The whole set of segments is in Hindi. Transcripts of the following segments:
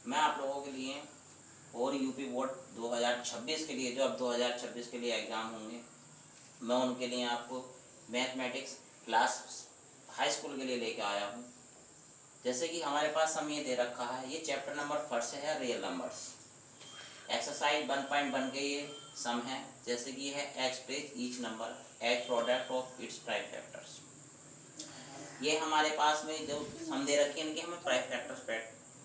मैं आप लोगों के लिए और यूपी बोर्ड 2026 के लिए, जो अब 2026 के लिए एग्ज़ाम होंगे, मैं उनके लिए आपको मैथमेटिक्स क्लास हाई स्कूल के लिए लेके आया हूँ। जैसे कि हमारे पास हम ये दे रखा है, ये चैप्टर नंबर फर्स्ट है रियल नंबर्स, एक्सरसाइज 1.1 के ये सम है। जैसे कि है express each number as product of its prime factors. ये हमारे पास में जो सम दे रखे हैं इनके हमें प्राइम फैक्टर्स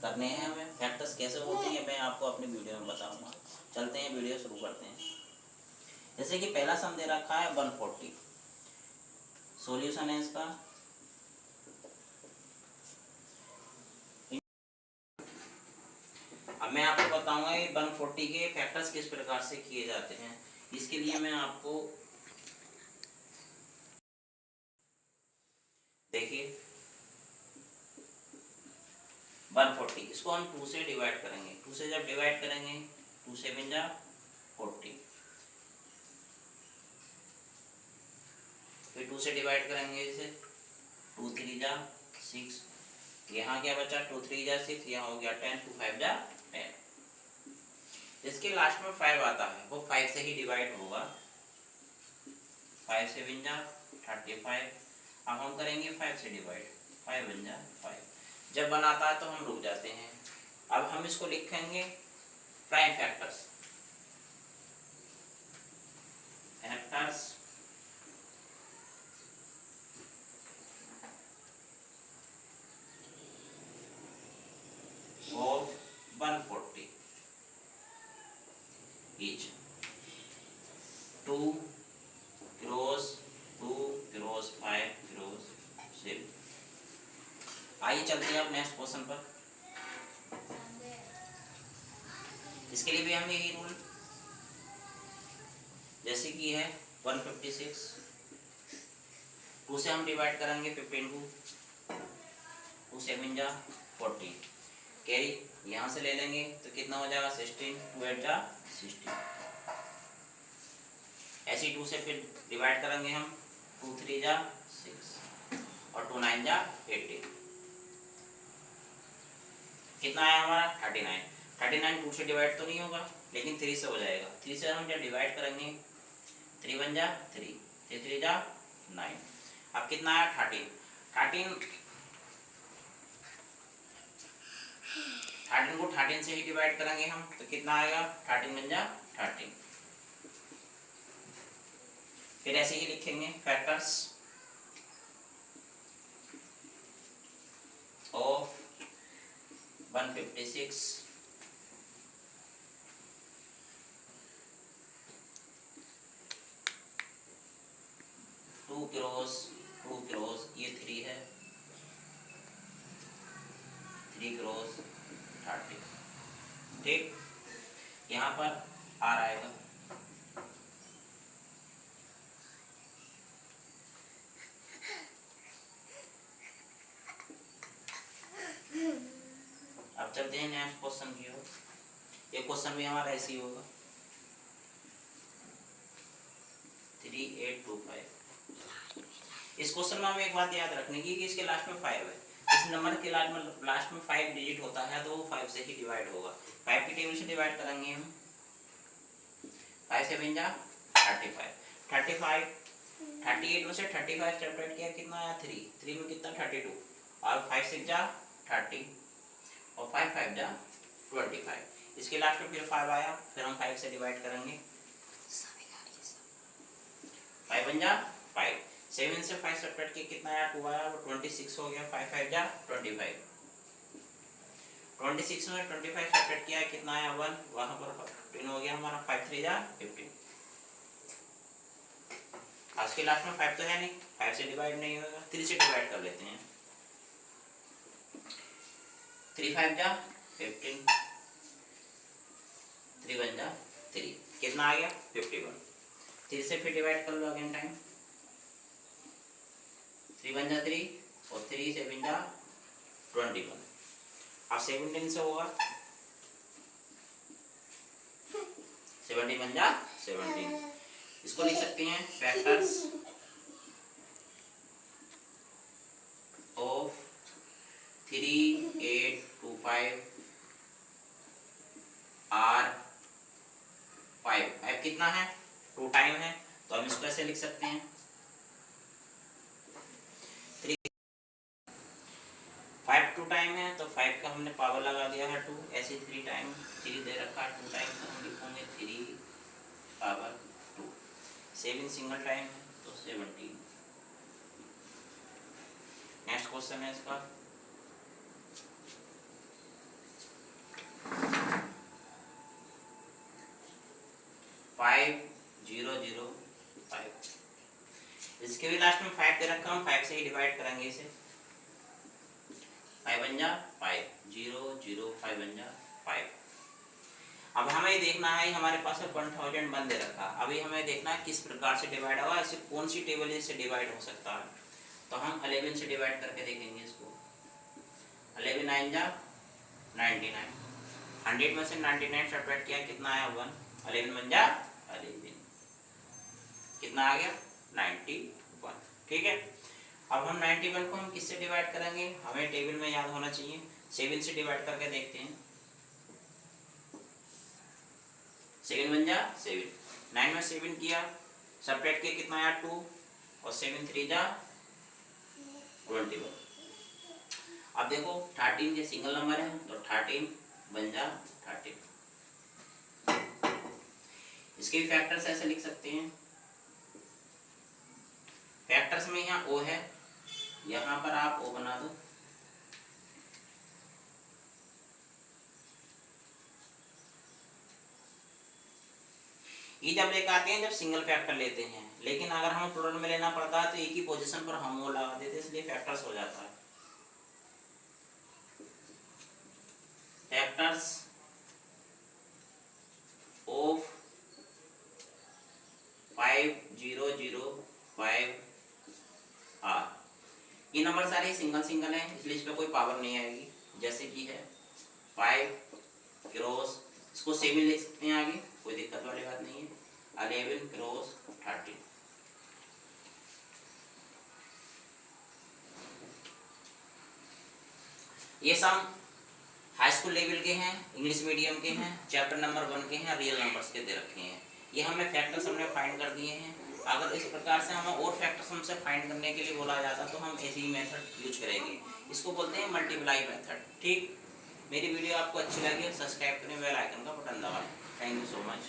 करने हैं। हमें फैक्टर्स कैसे होते हैं मैं आपको अपनी वीडियो में बताऊंगा। चलते हैं वीडियो शुरू करते हैं। जैसे कि पहला सम दे रखा है 140, सॉल्यूशन है इसका। अब मैं आपको बताऊंगा ये 140 के फैक्टर्स किस प्रकार से किए जाते हैं। इसके लिए मैं आपको देखिए 140, इसको हम 2 से डिवाइड करेंगे। 2 से जब डिवाइड करेंगे 2 7 जा 40, फिर 2 से डिवाइड करेंगे इसे 2 3 जा 6, यहाँ क्या बचा 2 3 जा 6, यहाँ हो गया 10, 2 5 जा 10। इसके लास्ट में 5 आता है वो 5 से ही डिवाइड होगा। 5 7 जा 35। अब हम करेंगे 5 से डिवाइड, 5 1 जा 5। जब 1 आता है तो हम रुक जाते हैं। अब हम इसको लिखेंगे prime factors. Factors of 140 each 2 cross 2 cross 5 cross 7। आइए चलते हैं अब नेक्स्ट क्वेश्चन पर। इसके लिए भी हम यही रूल, जैसे कि है 156, 2 से हम डिवाइड करेंगे 15 को, 2 7 जा 40, कैरी यहाँ से ले लेंगे तो कितना हो जाएगा 16, 2 8 जा 16। ऐसे ही 2 से फिर डिवाइड करेंगे हम 2 3 जा 6 और 2 9 जा 18। कितना आया हमारा 39। 39 2 से डिवाइड तो नहीं होगा लेकिन 3 से हो जाएगा। 3 से हम जब डिवाइड करेंगे 3 1 जा 3, 3 3 जा 9। अब कितना आया 13। 13 को 13 से ही डिवाइड करेंगे हम तो कितना आएगा 13 1 जा 13। फिर ऐसे ही लिखेंगे फैक्टर्स ऑफ 156 2 क्रॉस ये 3 है, 3 क्रॉस 30। ठीक, यहाँ पर आर आएगा। अब चलते हैं नेक्स्ट क्वेश्चन की ओर। ये क्वेश्चन भी हमारा ऐसे ही होगा 3825। इस क्वेश्चन में हमें एक बात याद रखने की कि इसके लास्ट में 5 है। इस नंबर के लास्ट में 5 डिजिट होता है तो वो 5 से ही डिवाइड होगा। 5 की टेबल से डिवाइड करेंगे हम 5 7 जा 35, 35 38 में से 35 सब्ट्रैक्ट किया कितना आया 3, 3 में कितना 32 और 5 6 जा 30 और 5 5 जा 25। इसके लास्ट में फिर 5 आया, फिर हम 5 से डिवाइड करेंगे 5 1 जा 5, 7 से 5 सब्ट्रैक्ट किया कितना आया 2 आया, वो 26 हो गया। 5 5 जा 25, 26 में 25 सब्ट्रैक्ट किया कितना आया 1, वहां पर 15 हो गया हमारा। 5 3 जा 15। आज के लास्ट में 5 तो है नहीं, 5 से डिवाइड नहीं होगा, 3 से डिवाइड कर लेते हैं। 3 5 जा 15, 3 1 जा 3, कितना आ गया 51। 3 से फिर डिवाइड कर लो अगेन टाइम, 3 1 जा 3 और 3 7 जा 21। अब 17 से होगा 71 जा 17। इसको लिख सकते हैं फैक्टर्स ऑफ 3825 R 5 कितना है 2 टाइम है, तो हम इसको ऐसे लिख सकते हैं 5 2 टाइम है, तो 5 का हमने पावर लगा दिया है 2, ऐसे 3 टाइम 3 दे रखा है 2 टाइम, तो हम लिखेंगे 3 पावर 2। 7 सिंगल टाइम है तो 17। नेक्स्ट क्वेश्चन है इसका 5005। इसके भी लास्ट में 5 दे रखा हूँ, 5 से ही डिवाइड करेंगे इसे। 5 बन जा 5, 0 0 5 बन जा 5। अब हमें देखना है हमारे पास 1001 दे रखा, अभी हमें देखना है किस प्रकार से डिवाइड होगा, इसे कौन सी टेबल से डिवाइड हो सकता है। तो हम 11 से डिवाइड करके देखेंगे इसको। 11 9 जा 99, 100 में से 99 सब्ट्रैक्ट किया कितना आया 1, 11 बन जा 11, कितना आ गया 91। ठीक है, अब हम 91 को हम किससे डिवाइड करेंगे, हमें टेबल में याद होना चाहिए। 7 से डिवाइड करके देखते हैं। 7 बन जा 7, 9 में 7 किया, सब्ट्रैक्ट किया कितना आया 2, और 7 3 जा 21। अब देखो 13 ये सिंगल नंबर है, तो 13 बन जा 13। इसके फैक्टर्स ऐसे लिख सकते हैं। फैक्टर्स में यहाँ ओ है, यहाँ पर आप ओ बना दो। ये जब लेकर आते हैं जब सिंगल फैक्टर लेते हैं, लेकिन अगर हमें प्लूरल में लेना पड़ता है तो एक ही पोजीशन पर हम वो लगा देते हैं, इसलिए फैक्टर्स हो जाता है। Factors of 5005 are. ये नंबर सारे सिंगल सिंगल हैं, इसलिए इस पर कोई पावर नहीं आएगी। जैसे कि है 5 क्रॉस, इसको 7 लिख सकते हैं आगे, कोई दिक्कत वाली बात नहीं है। 11 क्रॉस 13। ये सम हाई स्कूल लेवल के हैं, इंग्लिश मीडियम के हैं, चैप्टर नंबर 1 के हैं, रियल नंबर्स के दे रखे हैं। ये हमें फैक्टर्स हमने फाइंड कर दिए हैं। अगर इस प्रकार से हमें और फैक्टर्स हमसे फाइंड करने के लिए बोला जाता तो हम ऐसी ही मेथड यूज करेंगे, इसको बोलते हैं मल्टीप्लाई मेथड। ठीक, मेरी वीडियो आपको अच्छी लगी, सब्सक्राइब करें, बेल आइकन का बटन दबाएं। Thank you so much.